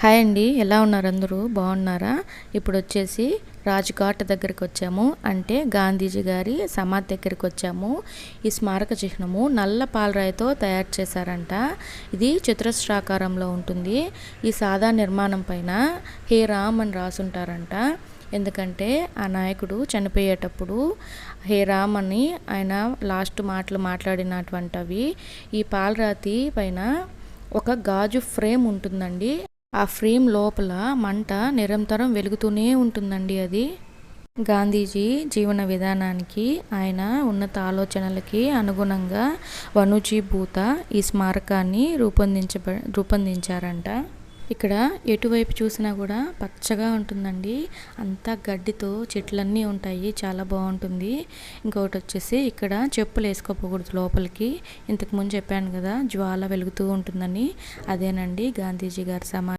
Hi అండి, ఎలా ఉన్నారు? అందరూ బాగున్నారా? ఇప్పుడు వచ్చేసి రాజ్ఘాట్ దగ్గరికి వచ్చాము, అంటే గాంధీజీ గారి సమాధి దగ్గరికి వచ్చాము. ఈ స్మారక చిహ్నము నల్ల పాలరాయితో తయారు చేశారంట. ఇది చతురస్రాకారంలో ఉంటుంది. ఈ సాదా నిర్మాణం పైన హే రామ్ అని రాసుంటారంట. ఎందుకంటే ఆ నాయకుడు చనిపోయేటప్పుడు హే రామ్ అని ఆయన లాస్ట్ మాటలు మాట్లాడినటువంటివి. ఈ పాలరాతి పైన ఒక గాజు ఫ్రేమ్ ఉంటుందండి. ఆ ఫ్రేమ్ లోపల మంట నిరంతరం వెలుగుతూనే ఉంటుందండి. అది గాంధీజీ జీవన విధానానికి, ఆయన ఉన్నత ఆలోచనలకి అనుగుణంగా వనూజీభూత ఈ స్మారకాన్ని రూపొందించారంట. ఇక్కడ ఎటువైపు చూసినా కూడా పచ్చగా ఉంటుందండి. అంతా గడ్డితో చెట్లన్నీ ఉంటాయి, చాలా బాగుంటుంది. ఇంకొకటి వచ్చేసి ఇక్కడ చెప్పులు వేసుకోపోకూడదు లోపలికి. ఇంతకుముందు చెప్పాను కదా జ్వాల వెలుగుతూ ఉంటుందని, అదేనండి గాంధీజీ గారి సమాధి.